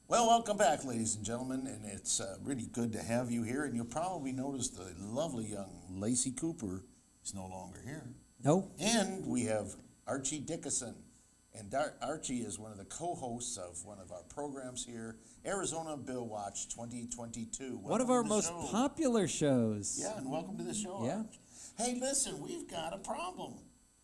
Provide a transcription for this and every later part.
Well, welcome back, ladies and gentlemen, and it's really good to have you here. And you'll probably notice the lovely young Lacey Cooper is no longer here. No? And we have Archie Dickinson. And Archie is one of the co-hosts of one of our programs here, Arizona Bill Watch 2022. One of Welcome our to the most show. popular shows. Yeah, and welcome to the show, Yeah. Arch. Hey, listen, we've got a problem.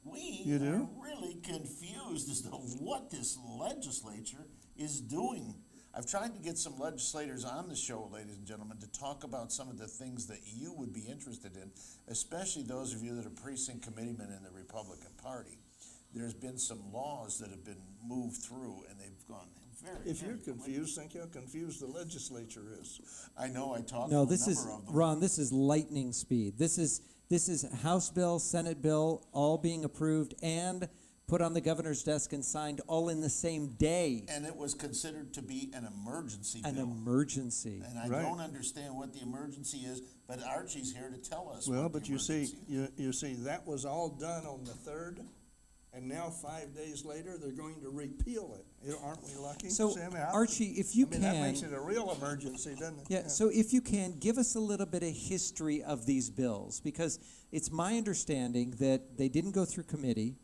We You do? are really confused as to what this legislature is doing. I've tried to get some legislators on the show, ladies and gentlemen, to talk about some of the things that you would be interested in, especially those of you that are precinct committeemen in the Republican Party. There's been some laws that have been moved through, and they've gone very, If very you're quickly. confused, think how confused the legislature is. I know, I talked No, to a this is, number of them. Ron, this is lightning speed. This is House bill, Senate bill, all being approved and put on the governor's desk and signed all in the same day. And it was considered to be an emergency An bill. emergency. And I Right. don't understand what the emergency is, but Archie's here to tell us Well, what but the you see, emergency is. you see, that was all done on the 3rd, and now 5 days later, they're going to repeal it. Aren't we lucky? So, See, I mean, how- Archie, if you I mean, that makes can, it a real emergency, doesn't it? yeah, so if you can, give us a little bit of history of these bills, because it's my understanding that they didn't go through committee,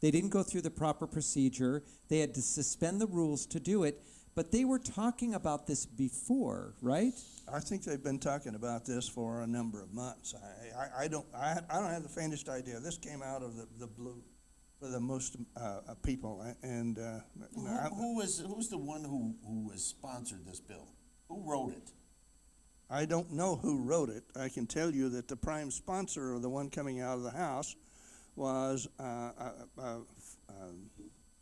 they didn't go through the proper procedure, they had to suspend the rules to do it, but they were talking about this before, right? I think they've been talking about this for a number of months. I don't have the faintest idea. This came out of the blue for the most people, and you know, Who's the one who has sponsored this bill? Who wrote it? I don't know who wrote it. I can tell you that the prime sponsor of the one coming out of the House was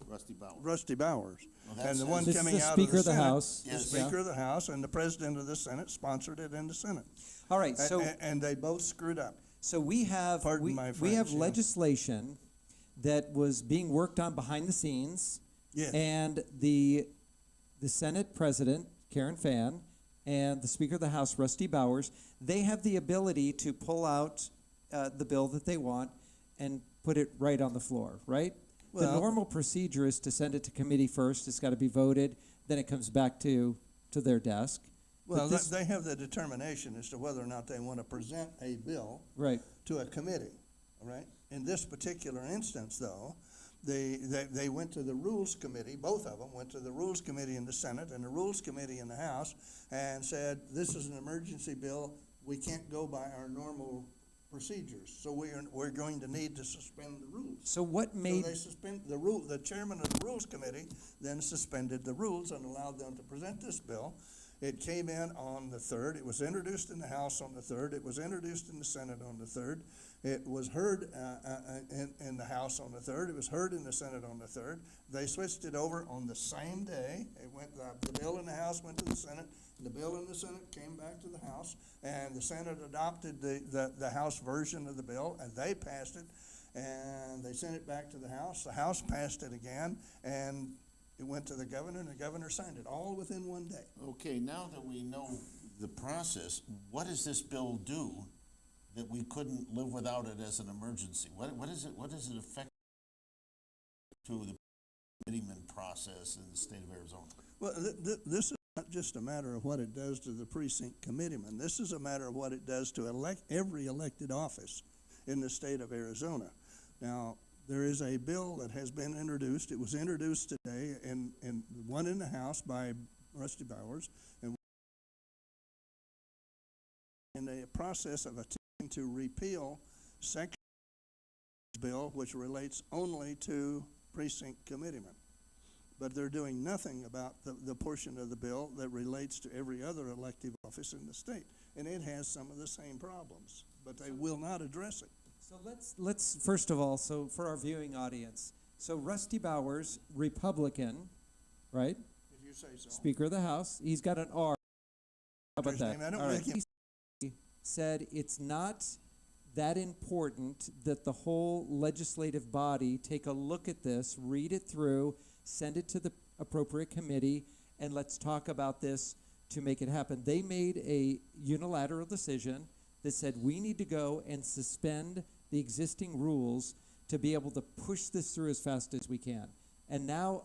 Rusty Bauer. Rusty Bowers. Well, that's And the his- one This is coming the out Speaker of of the Senate, House. the Yes. Speaker of the House and the President of the Senate sponsored it in the Senate. All right, so And they both screwed up. so we have Pardon my we have French, yeah. legislation that was being worked on behind the scenes, Yes. and the Senate President Karen Fann and the Speaker of the House Rusty Bowers, they have the ability to pull out the bill that they want and put it right on the floor, right? The Well- normal procedure is to send it to committee first. It's got to be voted, then it comes back to their desk. But Well, this- they have the determination as to whether or not they want to present a bill right. to a committee, all right? In this particular instance, though, they went to the Rules Committee, both of them went to the Rules Committee in the Senate and the Rules Committee in the House, and said, this is an emergency bill, we can't go by our normal procedures, so we're going to need to suspend the rules. So what So made they suspend the rule, the chairman of the Rules Committee then suspended the rules and allowed them to present this bill. It came in on the 3rd, it was introduced in the House on the 3rd, it was introduced in the Senate on the 3rd, it was heard in the House on the 3rd, it was heard in the Senate on the 3rd. They switched it over on the same day. It went, the bill in the House went to the Senate, the bill in the Senate came back to the House, and the Senate adopted the House version of the bill, and they passed it, and they sent it back to the House passed it again, and it went to the governor, and the governor signed it, all within one day. Okay, now that we know the process, what does this bill do that we couldn't live without it as an emergency? What does it affect to the committeeman process in the state of Arizona? Well, this is not just a matter of what it does to the precinct committeeman. This is a matter of what it does to every elected office in the state of Arizona. Now, there is a bill that has been introduced. It was introduced today, and one in the House by Rusty Bowers, and in the process of attempting to repeal section bill, which relates only to precinct committeemen. But they're doing nothing about the portion of the bill that relates to every other elective office in the state. And it has some of the same problems, but they will not address it. So let's first of all, so for our viewing audience, so Rusty Bowers, Republican, right? If you say so. Speaker of the House. He's got an R. How about His that? name, I don't All right. recognize- He said it's not that important that the whole legislative body take a look at this, read it through, send it to the appropriate committee, and let's talk about this to make it happen. They made a unilateral decision that said we need to go and suspend the existing rules to be able to push this through as fast as we can. And now,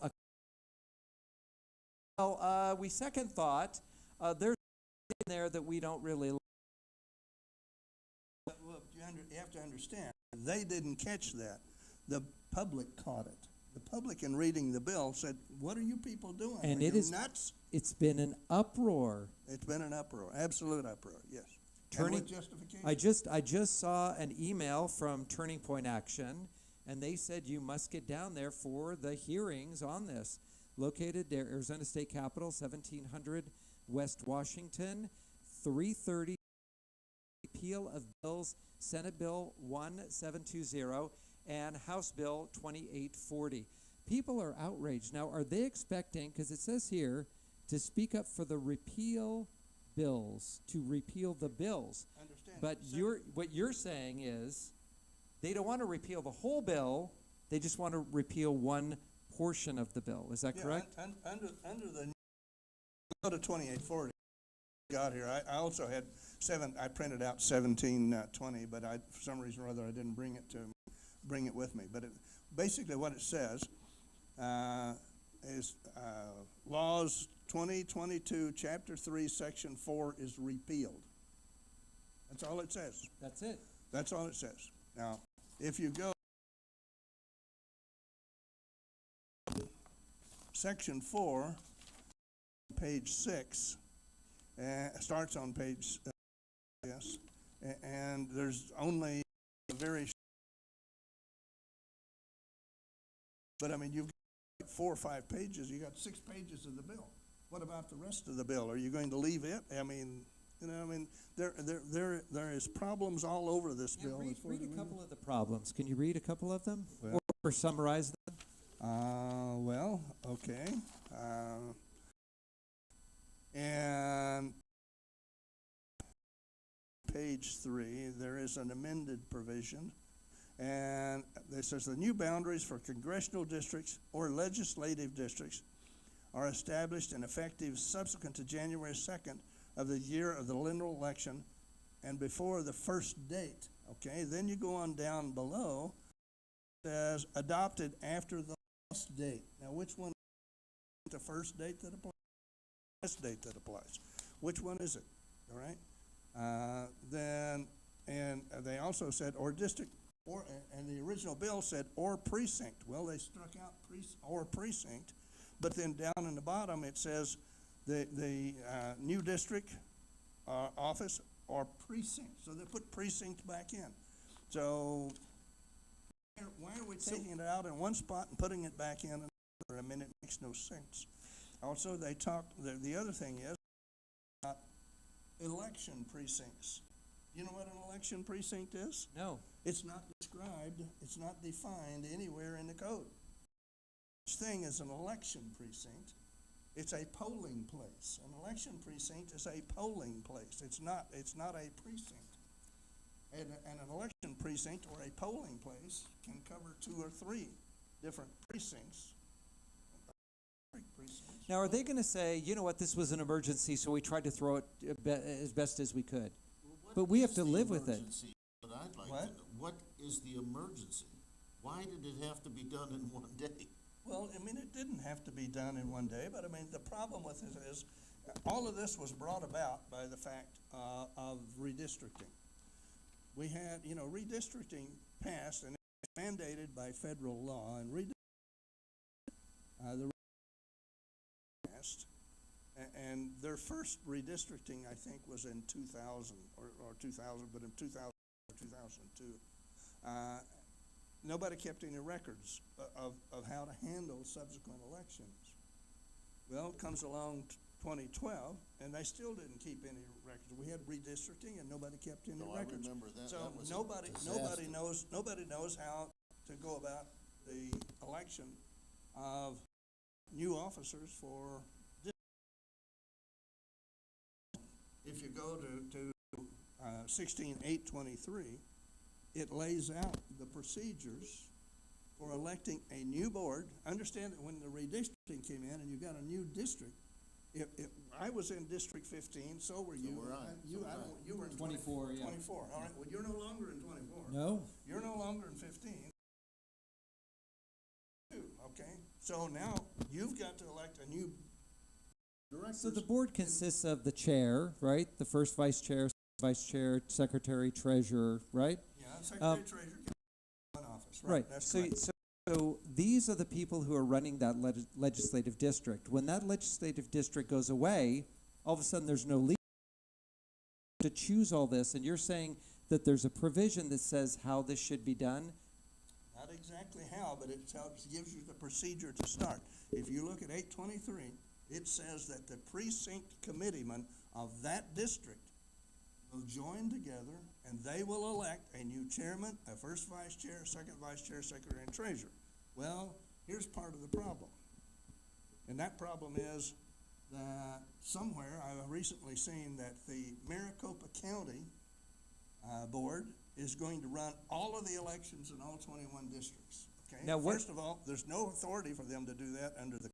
we second thought, there's in there that we don't really like. Well, you have to understand, they didn't catch that. The public caught it. The public, in reading the bill, said, "What are you people doing? And Are it you is- nuts?" It's been an uproar. It's been an uproar, absolute uproar. Yes. Turning- And with justification. I just saw an email from Turning Point Action, and they said you must get down there for the hearings on this. Located there, Arizona State Capitol, 1700 West Washington, 3:30. Repeal of bills, Senate Bill 1720 and House Bill 2840. People are outraged. Now, are they expecting, because it says here, to speak up for the repeal bills, to repeal the bills? Understand. But what you're saying is they don't want to repeal the whole bill, they just want to repeal one portion of the bill. Is that Yeah, correct? Under the, go to 2840. Got here. I also had I printed out 1720, but for some reason or other I didn't bring it with me. But basically what it says is Laws 2022, Chapter 3, Section 4 is repealed. That's all it says. That's it. That's all it says. Now, if you go Section 4, page 6, starts on page yes, and there's only a very but I mean you've got 4 or 5 pages, you got 6 pages of the bill. What about the rest of the bill? Are you going to leave it? I mean, there is problems all over this Yeah, bill. read a couple of the problems. Can you read a couple of them? Well- Or summarize them? Well, okay. And page 3, there is an amended provision, and it says the new boundaries for congressional districts or legislative districts are established and effective subsequent to January 2nd of the year of the general election and before the first date. Okay, then you go on down below, it says adopted after the last date. Now, which one is the first date that applies? Last date that applies. Which one is it? All right. Then they also said or district and the original bill said or precinct. Well, they struck out or precinct, but then down in the bottom it says the new district office or precinct. So they put precinct back in. So why are we taking it out in one spot and putting it back in another? I mean, it makes no sense. Also, they talked, the other thing is election precincts. You know what an election precinct is? No. It's not described, it's not defined anywhere in the code. Such thing as an election precinct, it's a polling place. An election precinct is a polling place. It's not a precinct. And an election precinct or a polling place can cover 2 or 3 different precincts. Now, are they going to say, you know what, this was an emergency, so we tried to throw it as best as we could? But we have to live with it. But I'd like What? to know, what is the emergency? Why did it have to be done in one day? Well, I mean, it didn't have to be done in one day, but I mean, the problem with it is all of this was brought about by the fact of redistricting. We had, redistricting passed and it's mandated by federal law, and the passed, and their first redistricting, I think, was in 2000 or 2000, but in 2000 or 2002. Nobody kept any records of how to handle subsequent elections. Well, it comes along 2012, and they still didn't keep any records. We had redistricting, and nobody kept any No, I records. remember that. So That was a nobody disaster. knows how to go about the election of new officers for. If you go to 16.823, it lays out the procedures for electing a new board. Understand that when the redistricting came in and you got a new district, if I was in District 15, so were you. So were I. You were in 24, yeah. 24. All right. Well, you're no longer in 24. No. You're no longer in 15. Okay. So now you've got to elect a new directors. So the board consists of the chair, right? The first vice chair, secretary, treasurer, right? Yeah, secretary treasurer can one office, right? Right. That's So, correct. so these are the people who are running that legislative district. When that legislative district goes away, all of a sudden there's no leader to choose all this, and you're saying that there's a provision that says how this should be done? Not exactly how, but it gives you the procedure to start. If you look at 823, it says that the precinct committeemen of that district will join together and they will elect a new chairman, a first vice chair, second vice chair, secretary, and treasurer. Well, here's part of the problem. And that problem is that somewhere, I've recently seen that the Maricopa County board is going to run all of the elections in all 21 districts. Okay? Now, First of all, there's no authority for them to do that under the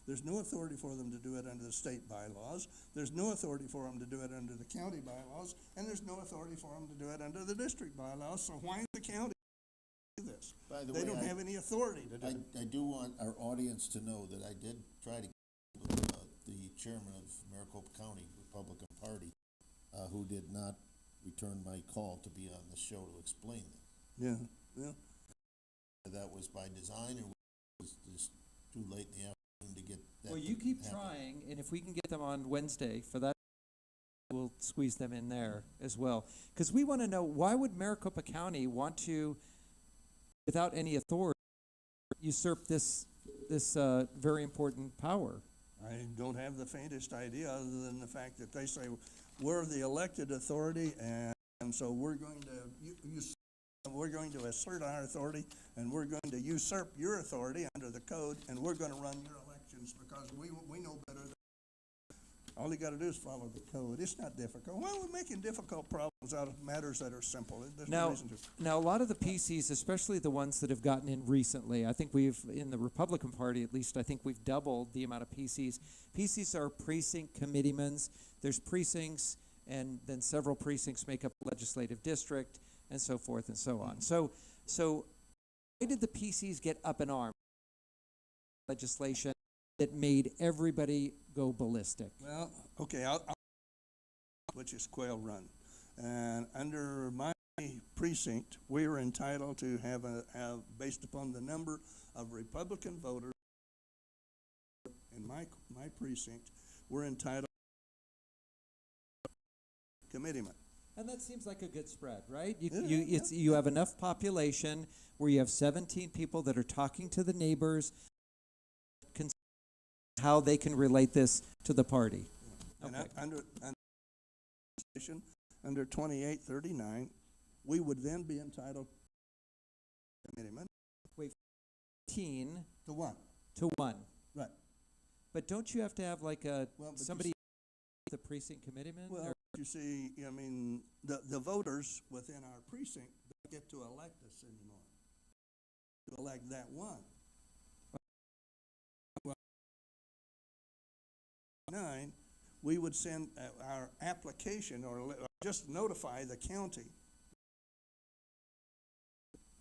There's no authority for them to do it under the state bylaws. There's no authority for them to do it under the county bylaws, and there's no authority for them to do it under the district bylaws. So why is the county do this? By the They way, don't have any authority to do it. I do want our audience to know that I did try to get the chairman of Maricopa County Republican Party, who did not return my call to be on the show to explain that. Yeah, yeah. That was by design, or was just too late in the afternoon to get that? Well, you to keep happen? trying, and if we can get them on Wednesday for that, we'll squeeze them in there as well. Because we want to know, why would Maricopa County want to, without any authority, usurp this very important power? I don't have the faintest idea, other than the fact that they say, we're the elected authority, and so we're going to assert our authority, and we're going to usurp your authority under the code, and we're going to run your elections because we know better. All you got to do is follow the code. It's not difficult. Why are we making difficult problems out of matters that are simple? There's no reason to. Now, a lot of the PCs, especially the ones that have gotten in recently, I think in the Republican Party at least, I think we've doubled the amount of PCs. PCs are precinct committeemen. There's precincts, and then several precincts make up a legislative district, and so forth and so on. So why did the PCs get up in arms? Legislation that made everybody go ballistic. Well, okay, which is Quail Run. And under my precinct, we are entitled to have based upon the number of Republican voters in my precinct, we're entitled to committeeman. And that seems like a good spread, right? Yeah, You have enough population where you have 17 people that are talking to the neighbors, how they can relate this to the party. And Okay. under 2839, we would then be entitled to committeeman. 15 To what? to 1. Right. But don't you have to have like Well, but somebody, the precinct committeeman? Well, you see, I mean, the voters within our precinct don't get to elect us anymore. To elect that one. 9, we would send our application or just notify the county.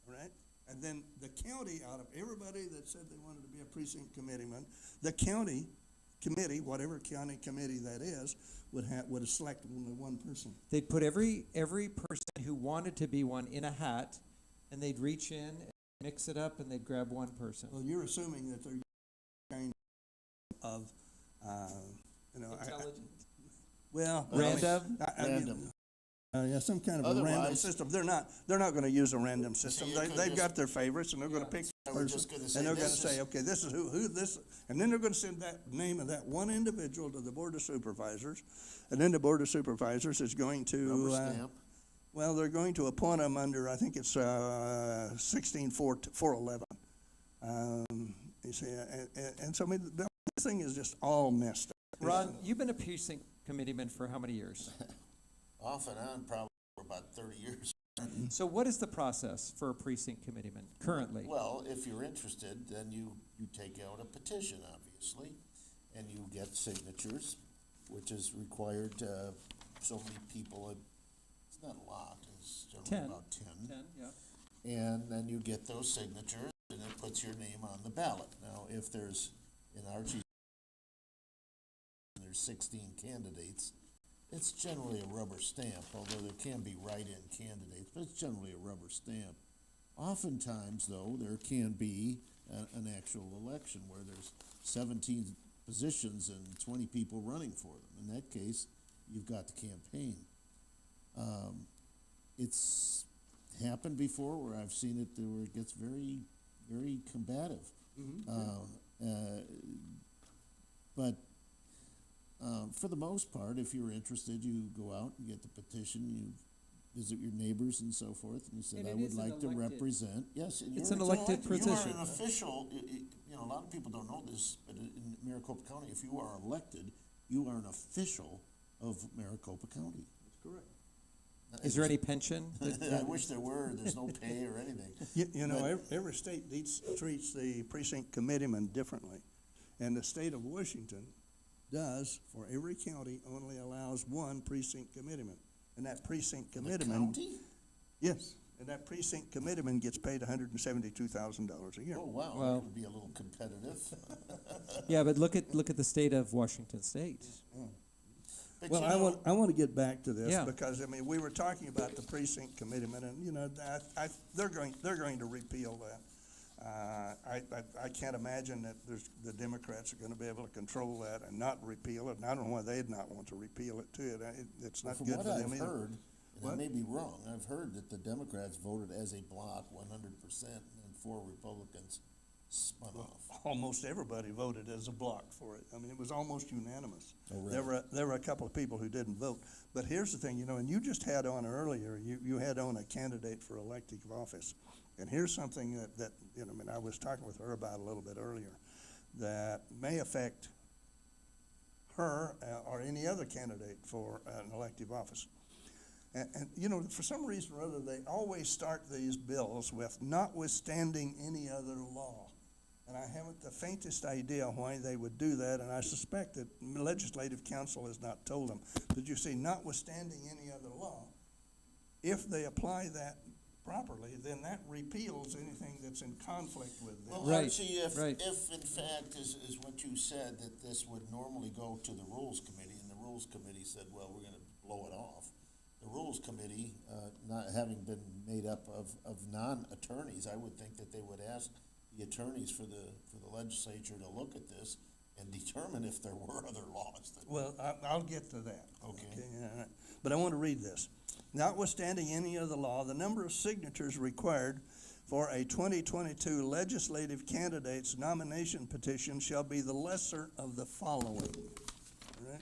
Right? And then the county, out of everybody that said they wanted to be a precinct committeeman, the county committee, whatever county committee that is, would select only one person. They'd put every person who wanted to be one in a hat, and they'd reach in, and mix it up, and they'd grab one person. Well, you're assuming that they're kind of, Intelligent. Random? Random. Yeah, some kind of a random Otherwise- system. They're not going to use a random system. you They've could got just- their favorites, and they're going to pick I the was person, just gonna say, and they're going to this say, is- okay, this is who this, and then they're going to send that name of that one individual to the Board of Supervisors, and then the Board of Supervisors is going to Rubber stamp. well, they're going to appoint them under, I think it's 16-411. You see, and so I mean, the whole thing is just all messed up. Ron, you've been a precinct committeeman for how many years? Off and on, probably for about 30 years. So what is the process for a precinct committeeman currently? Well, if you're interested, then you take out a petition, obviously, and you get signatures, which is required, so many people, it's not a lot, it's generally 10. about 10. 10, yeah. And then you get those signatures, and it puts your name on the ballot. Now, if there's, in Archie's 16 candidates, it's generally a rubber stamp, although there can be write-in candidates, but it's generally a rubber stamp. Oftentimes, though, there can be an actual election where there's 17 positions and 20 people running for them. In that case, you've got the campaign. It's happened before where I've seen it where it gets very, very combative. But for the most part, if you're interested, you go out and get the petition, you visit your neighbors and so forth, and you said, And I it would is an like to elected- represent, yes. and It's you're- an elected You are position. an official, you know, a lot of people don't know this, but in Maricopa County, if you are elected, you are an official of Maricopa County. That's correct. Is there any pension? I wish there were, there's no pay or anything. You know, But- every state treats the precinct committeeman differently. And the state of Washington does, for every county, only allows one precinct committeeman. And that precinct The committeeman, county? yes, and that precinct committeeman gets paid $172,000 a year. Oh, wow, Well- that would be a little competitive. Yeah, but look at the state of Washington State. But Well, you I know- want to get back to this Yeah. because, I mean, we were talking about the precinct committeeman, and, you know, they're going to repeal that. I can't imagine that the Democrats are going to be able to control that and not repeal it, and I don't know why they'd not want to repeal it too. It's not From good what for them I've either. heard, and I What? may be wrong, I've heard that the Democrats voted as a block 100%, and 4 Republicans spun off. Almost everybody voted as a block for it. I mean, it was almost unanimous. Oh, really? There were a couple of people who didn't vote. But here's the thing, you know, and you just had on earlier, you had on a candidate for elective office. And here's something that, you know, I mean, I was talking with her about a little bit earlier, that may affect her or any other candidate for an elective office. And, you know, for some reason or other, they always start these bills with notwithstanding any other law. And I haven't the faintest idea why they would do that, and I suspect that Legislative Council has not told them. But you see, notwithstanding any other law, if they apply that properly, then that repeals anything that's in conflict with them. Well, Right, Archie, right. if in fact is what you said, that this would normally go to the Rules Committee, and the Rules Committee said, well, we're gonna blow it off. The Rules Committee, not having been made up of non-attorneys, I would think that they would ask the attorneys for the legislature to look at this and determine if there were other laws that. Well, I'll get to that. Okay. All right. But I want to read this. Notwithstanding any other law, the number of signatures required for a 2022 legislative candidate's nomination petition shall be the lesser of the following. All right?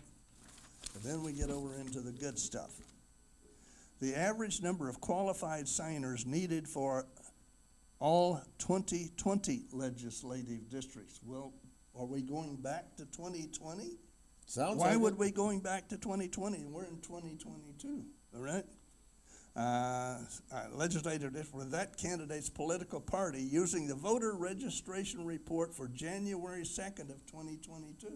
And then we get over into the good stuff. The average number of qualified signers needed for all 2020 legislative districts. Well, are we going back to 2020? Sounds Why like would it. we going back to 2020 and we're in 2022, all right? Legislative district with that candidate's political party using the voter registration report for January 2nd of 2022.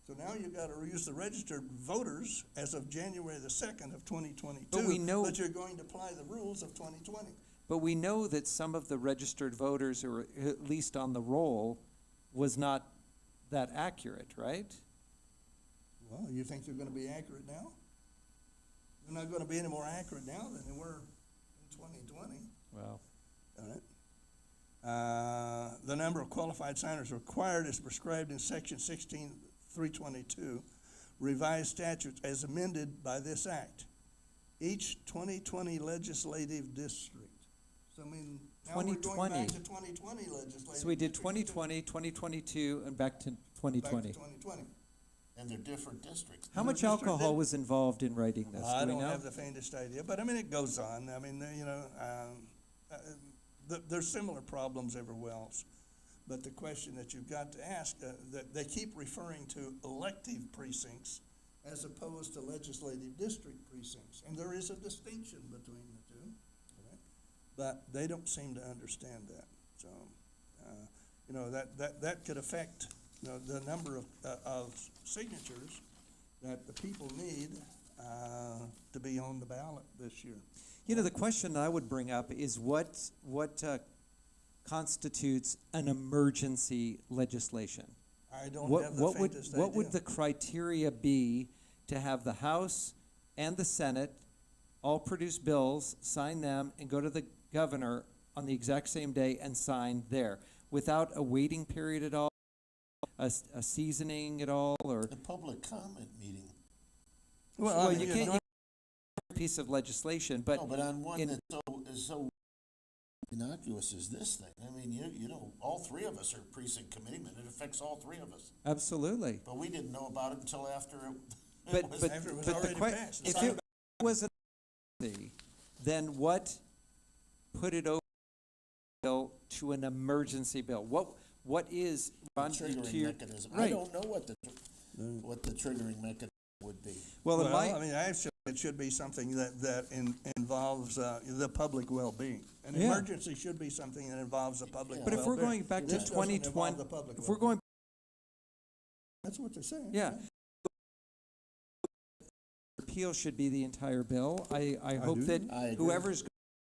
So now you've got to use the registered voters as of January the 2nd of 2022. But we know- But you're going to apply the rules of 2020. But we know that some of the registered voters, or at least on the roll, was not that accurate, right? Well, you think they're going to be accurate now? They're not going to be any more accurate now than they were in 2020. Well, All right. The number of qualified signers required is prescribed in section 16.322, revised statutes as amended by this act. Each 2020 legislative district. So I mean, now we're going 2020. back to 2020 legislative. so we did districts. 2020, 2022, and back to Back 2020. to 2020. And they're different districts. How Your much district alcohol did- was involved in writing this? I Do we don't know? have the faintest idea, but I mean, it goes on. I mean, you know, there's similar problems everywhere else. But the question that you've got to ask, that they keep referring to elective precincts as opposed to legislative district precincts. And there is a distinction between the two, right? But they don't seem to understand that. So, you know, that could affect, you know, the number of signatures that the people need to be on the ballot this year. You know, the question I would bring up is what constitutes an emergency legislation? I don't have the faintest idea. What would the criteria be to have the House and the Senate all produce bills, sign them, and go to the governor on the exact same day and sign there, without a waiting period at all, a seasoning at all, or? The public comment meeting. Well, I mean, you can't piece of legislation, but No, but on one in- that is so innocuous as this thing, I mean, you know, all three of us are precinct committeemen, it affects all three of us. absolutely. But we didn't know about it until after it But, was. but, After it was but the already passed. if it was an emergency, then what put it over to an emergency bill? What is, Ron, to Triggering your, mechanism. I right. don't know what the triggering mechanism would be. well, in my, I mean, it should be something that involves the public well-being. An Yeah. emergency should be something that involves the public well-being. but if we're going back to This doesn't involve 2020, the public if we're well-being. going, That's what they're saying. yeah. Repeal should be the entire bill. I hope do. that I agree. whoever's going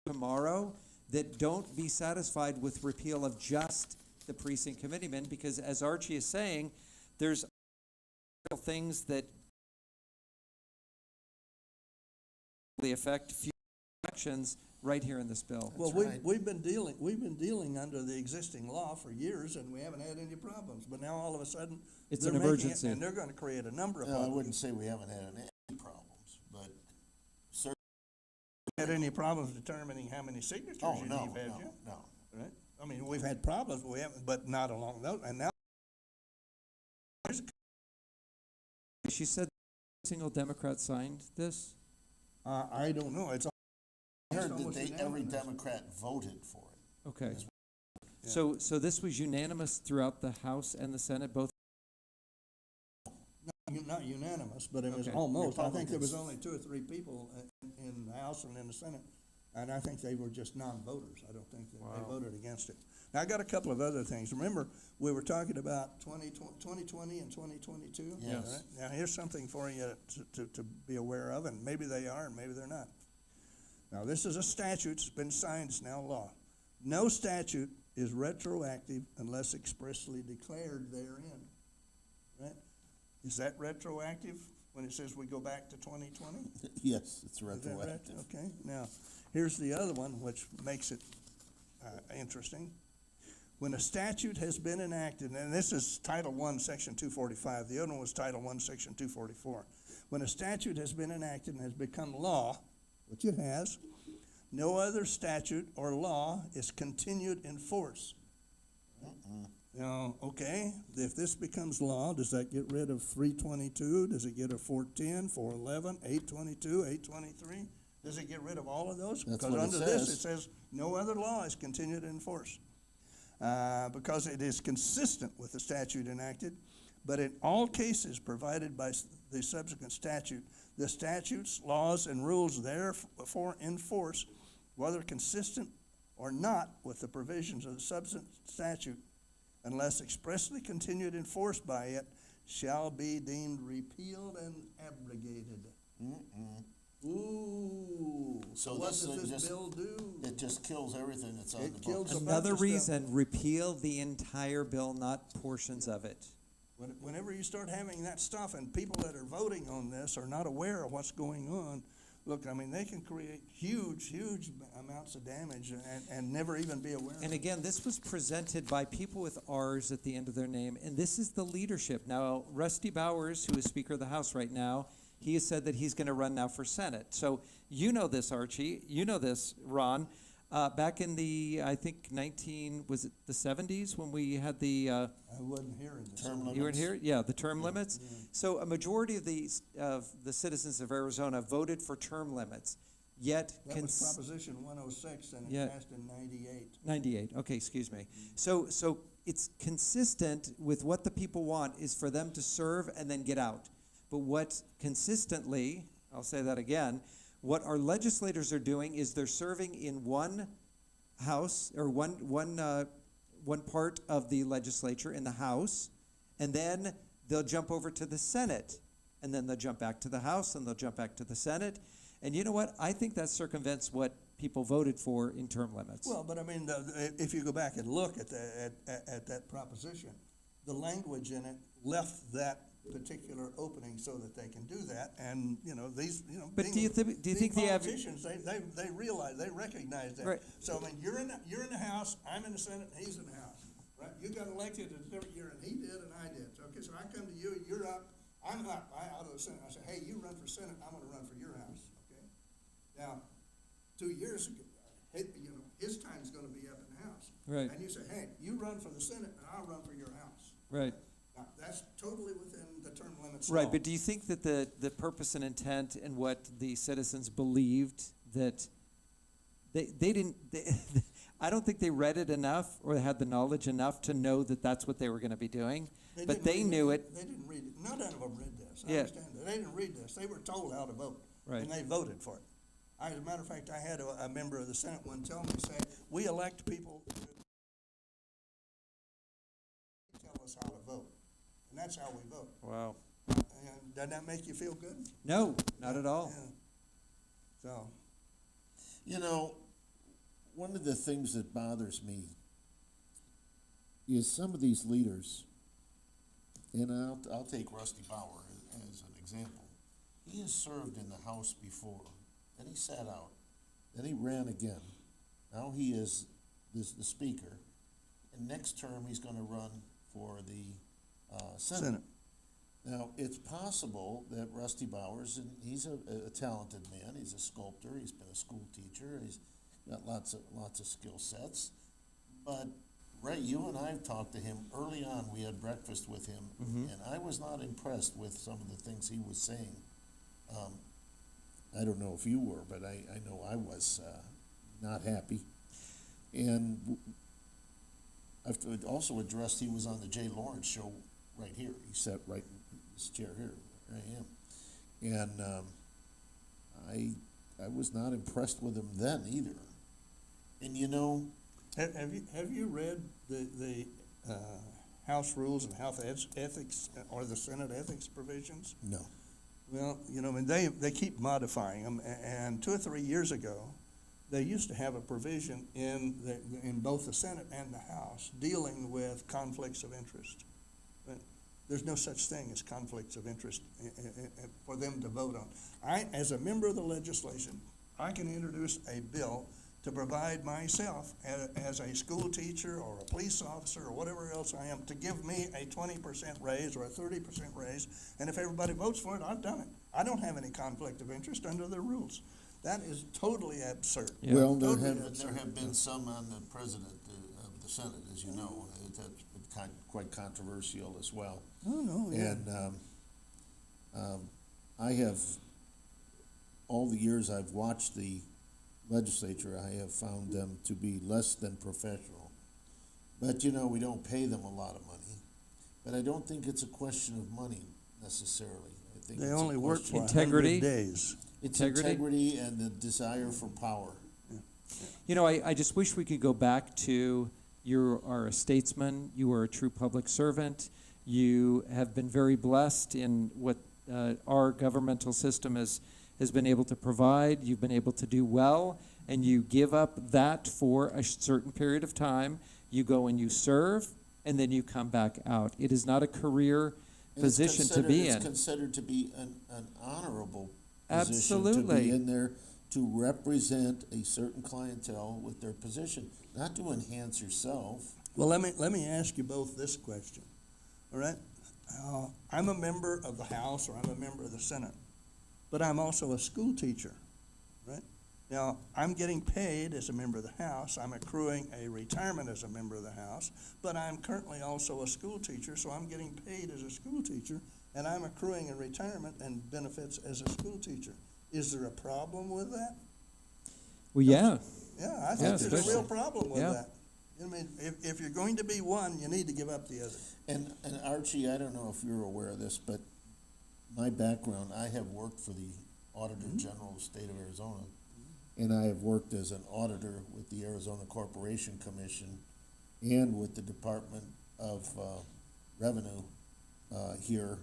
tomorrow, that don't be satisfied with repeal of just the precinct committeemen, because as Archie is saying, there's things that affect future elections right here in this bill. Well, That's right. we've been dealing under the existing law for years, and we haven't had any problems. But now all of a sudden, It's they're an making it, emergency. and they're going to create a number of No, I problems. wouldn't say we haven't had any problems, but certainly. Had any problems determining how many signatures Oh, you've no, had no, yet? no. Right? I mean, we've had problems, but we haven't, but not along those. And now, She said a single Democrat signed this? I don't know. It's I heard that almost every unanimous. Democrat voted for it. Okay. Yeah. So this was unanimous throughout the House and the Senate, both? not unanimous, but it was Okay. almost. I think there was Republicans. only 2 or 3 people in the House and in the Senate, and I think they were just non-voters. I don't think that they Wow. voted against it. Now, I got a couple of other things. Remember, we were talking about 2020 and 2022? Yes. All right? Now, here's something for you to be aware of, and maybe they are and maybe they're not. Now, this is a statute that's been signed, it's now law. No statute is retroactive unless expressly declared therein, right? Is that retroactive when it says we go back to 2020? Yes, it's Is that right? retroactive. Okay, now, here's the other one, which makes it interesting. When a statute has been enacted, and this is Title I, Section 245, the other one was Title I, Section 244. When a statute has been enacted and has become law, which it has, no other statute or law is continued in force. Now, okay, if this becomes law, does that get rid of 322? Does it get rid of 410, 411, 822, 823? Does it get rid of all of those? That's Because what it under this, says. it says no other law is continued in force. Because it is consistent with the statute enacted, but in all cases provided by the subsequent statute, the statutes, laws, and rules therefore in force, whether consistent or not with the provisions of the subsequent statute, unless expressly continued in force by it, shall be deemed repealed and abrogated. Ooh. So what this does thing this just- bill do? It just kills everything that's on It the kills books. a bunch Another of stuff. reason, repeal the entire bill, not portions of it. Whenever you start having that stuff and people that are voting on this are not aware of what's going on, look, I mean, they can create huge amounts of damage and never even be aware of And it. again, this was presented by people with R's at the end of their name, and this is the leadership. Now, Rusty Bowers, who is Speaker of the House right now, he has said that he's going to run now for Senate. So you know this, Archie. You know this, Ron. Back in the, I think, was it the 70s when we had the, I wasn't hearing this. Term you weren't limits. here? Yeah, the term limits. So a majority of the citizens of Arizona voted for term limits, yet That was Proposition 106, and Yeah. it passed in 98. 98, okay, excuse me. So it's consistent with what the people want is for them to serve and then get out. But what consistently, I'll say that again, what our legislators are doing is they're serving in one house or one part of the legislature in the House, and then they'll jump over to the Senate, and then they'll jump back to the House, and they'll jump back to the Senate. And you know what? I think that circumvents what people voted for in term limits. Well, but I mean, if you go back and look at that proposition, the language in it left that particular opening so that they can do that, and, these, But do you think these the politicians, they realize, they recognize that. Right. So, I mean, you're in the House, I'm in the Senate, and he's in the House, right? You got elected in a different year, and he did, and I did. So, okay, so I come to you, you're up, I'm up, out of the Senate. I say, hey, you run for Senate, I'm gonna run for your House, okay? Now, 2 years ago, his time's gonna be up in the House. Right. And you say, hey, you run for the Senate, and I'll run for your House. Right. Now, that's totally within the term limits. Right, law. but do you think that the purpose and intent and what the citizens believed that they didn't, I don't think they read it enough or had the knowledge enough to know that that's what they were going to be doing, but didn't they read knew it. They didn't read it. None of them read this. I Yeah. understand that. They didn't read this. They were told how to vote. Right. And they voted for it. As a matter of fact, I had a member of the Senate one tell me, say, we elect people to tell us how to vote. And that's how we vote. Wow. And doesn't that make you feel good? No, not at all. Yeah. So, One of the things that bothers me is some of these leaders, and I'll take Rusty Bauer as an example. He has served in the House before, then he sat out, then he ran again. Now he is the Speaker, and next term he's going to run for the Senate. Now, it's possible that Rusty Bowers, and he's a talented man, he's a sculptor, he's been a school teacher, he's got lots of skill sets. But Ray, you and I have talked to him early on. We had breakfast with him, and I was not impressed with some of the things he was saying. I don't know if you were, but I know I was not happy. And I've also addressed, he was on the Jay Lawrence show right here. He sat right in this chair here, where I am. And I was not impressed with him then either. And have you read the House Rules and House Ethics or the Senate Ethics provisions? no. Well, they keep modifying them, and 2 or 3 years ago, they used to have a provision in both the Senate and the House dealing with conflicts of interest. But there's no such thing as conflicts of interest for them to vote on. As a member of the legislation, I can introduce a bill to provide myself as a school teacher or a police officer or whatever else I am, to give me a 20% raise or a 30% raise, and if everybody votes for it, I've done it. I don't have any conflict of interest under the rules. That is totally absurd. Yeah. Well, Totally there have been some on the president of the Senate, as you know, that's been quite controversial as well. Oh, no, yeah. And I have, all the years I've watched the legislature, I have found them to be less than professional. But, we don't pay them a lot of money. But I don't think it's a question of money necessarily. I think They it's a only work question- for Integrity. 100 days. It's Integrity? integrity and the desire for power. I just wish we could go back to you are a statesman, you are a true public servant, you have been very blessed in what our governmental system has been able to provide, you've been able to do well, and you give up that for a certain period of time, you go and you serve, and then you come back out. It is not a career And position to be It's in. considered to be an honorable position to Absolutely. be in there, to represent a certain clientele with their position, not to enhance yourself. Well, let me ask you both this question, all right? I'm a member of the House, or I'm a member of the Senate, but I'm also a school teacher, right? Now, I'm getting paid as a member of the House, I'm accruing a retirement as a member of the House, but I'm currently also a school teacher, so I'm getting paid as a school teacher, and I'm accruing a retirement and benefits as a school teacher. Is there a problem with that? Well, yeah. Yeah, I think there's a especially. real problem with Yeah. that. I mean, if you're going to be one, you need to give up the other. And Archie, I don't know if you're aware of this, but my background, I have worked for the Auditor General of the State of Arizona, and I have worked as an auditor with the Arizona Corporation Commission and with the Department of Revenue here,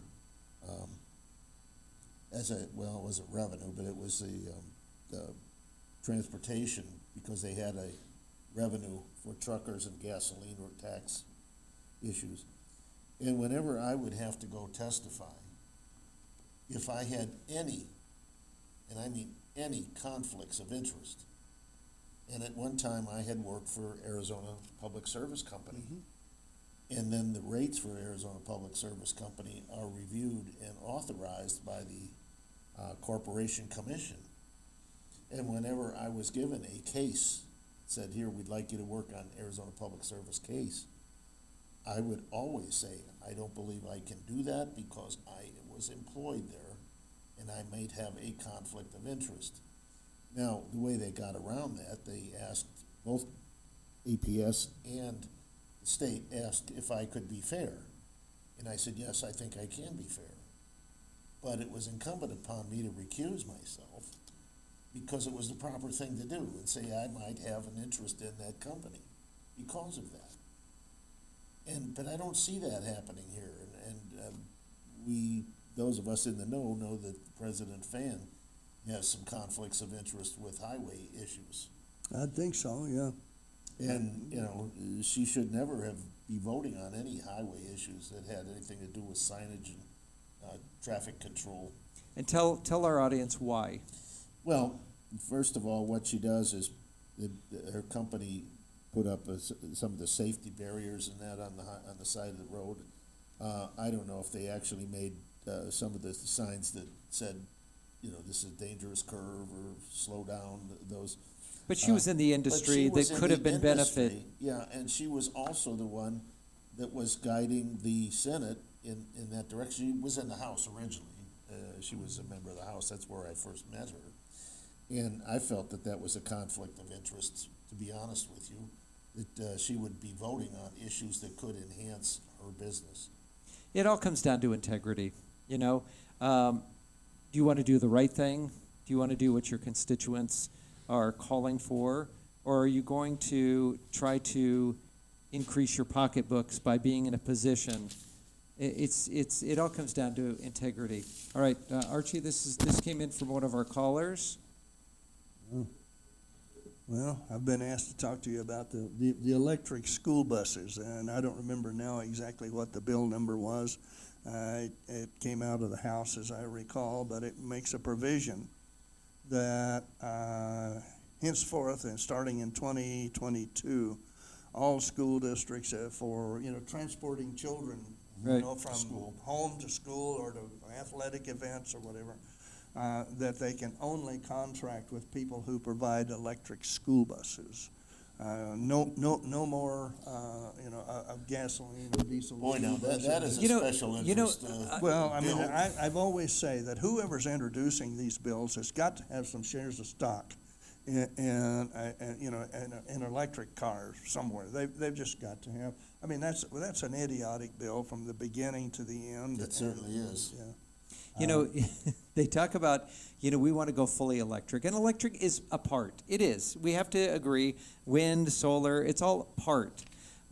it wasn't revenue, but it was the transportation, because they had a revenue for truckers and gasoline or tax issues. And whenever I would have to go testify, if I had any, and I mean any conflicts of interest, and at one time I had worked for Arizona Public Service Company, and then the rates for Arizona Public Service Company are reviewed and authorized by the Corporation Commission. And whenever I was given a case, said, here, we'd like you to work on Arizona Public Service case, I would always say, I don't believe I can do that because I was employed there and I might have a conflict of interest. Now, the way they got around that, they asked, both APS and the state asked if I could be fair. And I said, yes, I think I can be fair. But it was incumbent upon me to recuse myself because it was the proper thing to do and say I might have an interest in that company because of that. But I don't see that happening here. We, those of us in the know that President Fan has some conflicts of interest with highway issues. I think so, yeah. And, you know, she should never be voting on any highway issues that had anything to do with signage and traffic control. And tell our audience why. Well, first of all, what she does is her company put up some of the safety barriers and that on the side of the road. I don't know if they actually made some of the signs that said, you know, this is a dangerous curve or slow down, those. But she was in the industry that could have been benefit. Yeah, and she was also the one that was guiding the Senate in that direction. She was in the House originally. She was a member of the House. That's where I first met her. And I felt that was a conflict of interest, to be honest with you, that she would be voting on issues that could enhance her business. It all comes down to integrity, you know. Do you want to do the right thing? Do you want to do what your constituents are calling for? Or are you going to try to increase your pocketbooks by being in a position? It all comes down to integrity. All right, Archie, this came in from one of our callers. Well, I've been asked to talk to you about the electric school buses, and I don't remember now exactly what the bill number was. It came out of the House, as I recall, but it makes a provision that henceforth and starting in 2022, all school districts for transporting children, Right. From home to school or to athletic events or whatever, that they can only contract with people who provide electric school buses. No more, of gasoline or diesel. Boy, now that is a special interest. Well, I mean, bill. I've always say that whoever's introducing these bills has got to have some shares of stock in electric cars somewhere. They've just got to have. I mean, that's an idiotic bill from the beginning to the end. It certainly is. Yeah. They talk about, we want to go fully electric. And electric is a part. It is. We have to agree. Wind, solar, it's all part.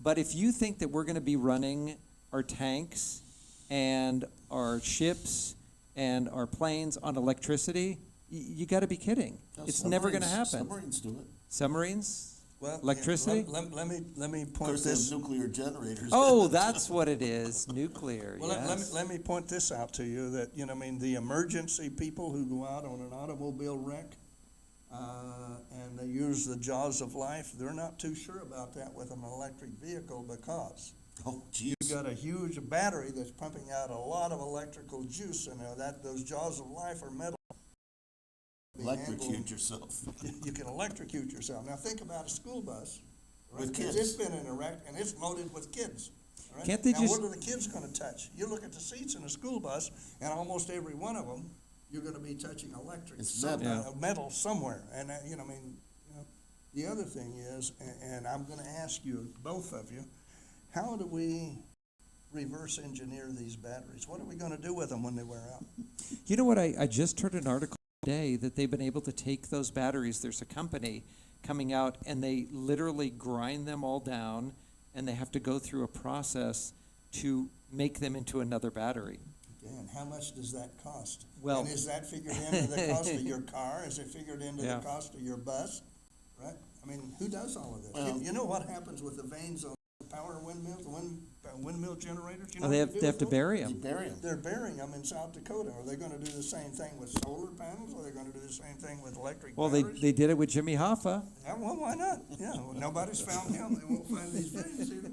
But if you think that we're going to be running our tanks and our ships and our planes on electricity, you got to be kidding. No, It's never going to happen. Submarines do it. Submarines? Well, Electricity? Let me Of point course, they have this. nuclear generators. Oh, that's what it is. Nuclear, Well, yes. let me point this out to you that, the emergency people who go out on an automobile wreck and they use the jaws of life, they're not too sure about that with an electric vehicle because Oh, geez. you've got a huge battery that's pumping out a lot of electrical juice, and those jaws of life are metal. Electrocute yourself. You can electrocute yourself. Now think about a school bus. Right? With 'Cause kids. it's been in a wreck and it's loaded with kids. Right? Can't they now, just- what are the kids going to touch? You look at the seats in a school bus, and almost every one of them, you're going to be touching electric, It's metal. metal somewhere. And the other thing is, and I'm going to ask you, both of you, how do we reverse engineer these batteries? What are we going to do with them when they wear out? You know what? I just heard an article today that they've been able to take those batteries. There's a company coming out, and they literally grind them all down, and they have to go through a process to make them into another battery. Okay, and how much does that cost? Well- And is that figured into the cost of your car? Is it figured into Yeah. the cost of your bus? Right? I mean, who does all of this? Well- You know what happens with the vanes on the power windmills, windmill generators, you know. Oh, they what have, they have to do with those? bury You them. bury them. They're burying them in South Dakota. Are they gonna do the same thing with solar panels? Are they gonna do the same thing with electric Well, batteries? they did it with Jimmy Hoffa. Yeah, well, why not? Yeah, well, nobody's found him. They won't find these things either.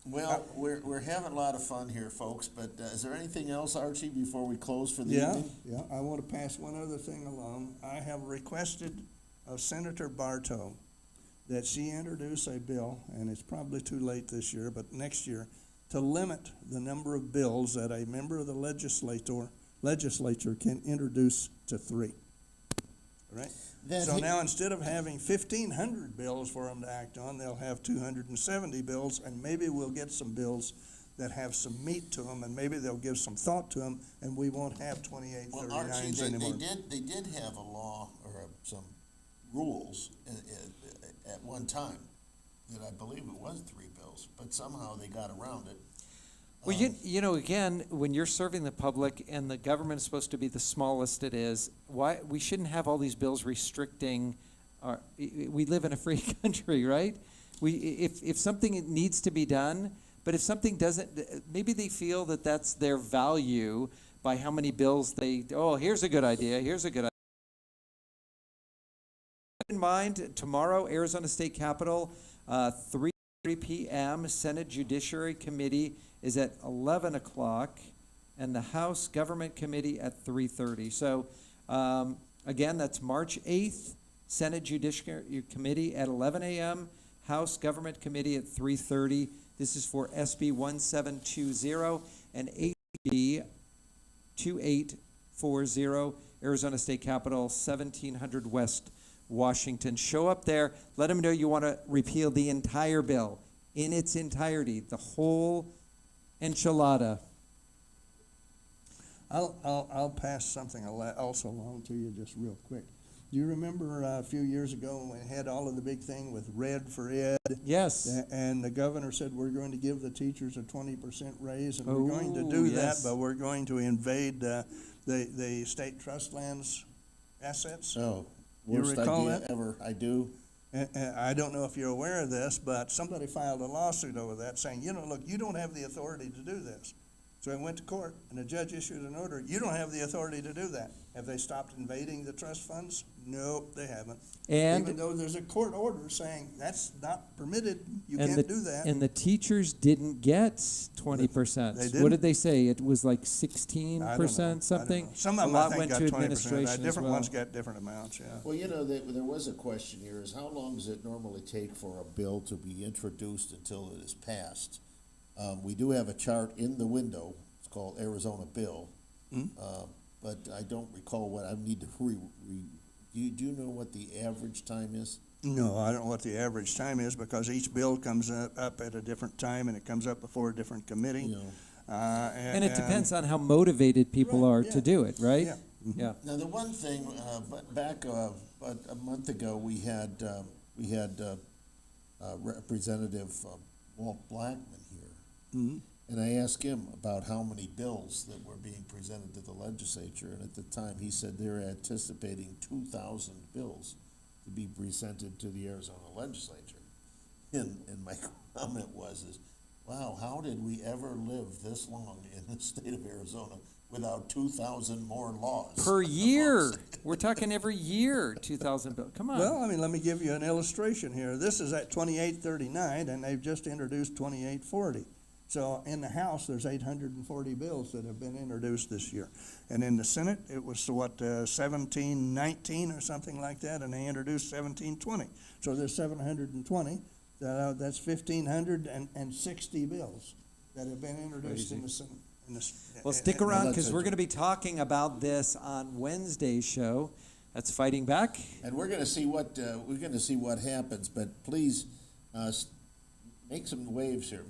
Well, we're having a lot of fun here, folks, but is there anything else, Archie, before we close for the Yeah, evening? yeah, I want to pass one other thing along. I have requested of Senator Bartow that she introduce a bill, and it's probably too late this year, but next year, to limit the number of bills that a member of the legislature can introduce to 3. Right? So now, instead of having 1,500 bills for them to act on, they'll have 270 bills, and maybe we'll get some bills that have some meat to them, and maybe they'll give some thought to them, and we won't have Well, Archie, 2839s they anymore. did have a law or some rules at one time that I believe it was 3 bills, but somehow they got around it. Well, you know, again, when you're serving the public and the government is supposed to be the smallest it is, why we shouldn't have all these bills restricting our, we live in a free country, right? If something needs to be done, but if something doesn't, maybe they feel that that's their value by how many bills here's a good idea, here's a good idea. In mind, tomorrow, Arizona State Capitol, 3 p.m., Senate Judiciary Committee is at 11 o'clock, and the House Government Committee at 3:30. So, again, that's March 8th, Senate Judiciary Committee at 11 a.m., House Government Committee at 3:30. This is for SB 1720 and HB 2840, Arizona State Capitol, 1700 West Washington. Show up there. Let them know you want to repeal the entire bill in its entirety, the whole enchilada. I'll pass something also along to you just real quick. Do you remember a few years ago when we had all of the big thing with Red for Ed? Yes. And the governor said we're going to give the teachers a 20% raise, and we're going to Oh, do yes. that, but we're going to invade the state trust lands assets. Oh, You worst recall idea that? ever, I do. And I don't know if you're aware of this, but somebody filed a lawsuit over that saying, look, you don't have the authority to do this. So it went to court, and the judge issued an order, you don't have the authority to do that. Have they stopped invading the trust funds? Nope, they haven't. Even And though there's a court order saying that's not permitted, you and can't do that. And the teachers didn't get 20%. They What didn't? did they say? It was like I don't know. 16% something? Some of A them, I lot think, went got to 20%. administration as Different well. ones got different amounts, yeah. Well, there was a question here, is how long does it normally take for a bill to be introduced until it is passed? We do have a chart in the window, it's called Arizona Bill, but I don't recall what, I need to do you know what the average time is? No, I don't know what the average time is, because each bill comes up at a different time, and it comes up before a different committee. You know, And it depends on how motivated people Right, are yeah. to do it, right? Yeah. Yeah. now the one thing, but back about a month ago, we had Representative Walt Blackman here. Mhm. And I asked him about how many bills that were being presented to the legislature, and at the time, he said they're anticipating 2,000 bills to be presented to the Arizona legislature. And my comment was, wow, how did we ever live this long in the state of Arizona without 2,000 more laws? Per year. We're talking every year, 2,000 bills. Come on. Well, I mean, let me give you an illustration here. This is at 2839, and they've just introduced 2840. So in the House, there's 840 bills that have been introduced this year. And in the Senate, it was 1719 or something like that, and they introduced 1720. So there's 720. That's 1,560 bills that have been introduced in the Senate. Well, stick around, because we're going to be talking about this on Wednesday's show. That's Fighting Back. And we're gonna see what happens, but please, make some waves here.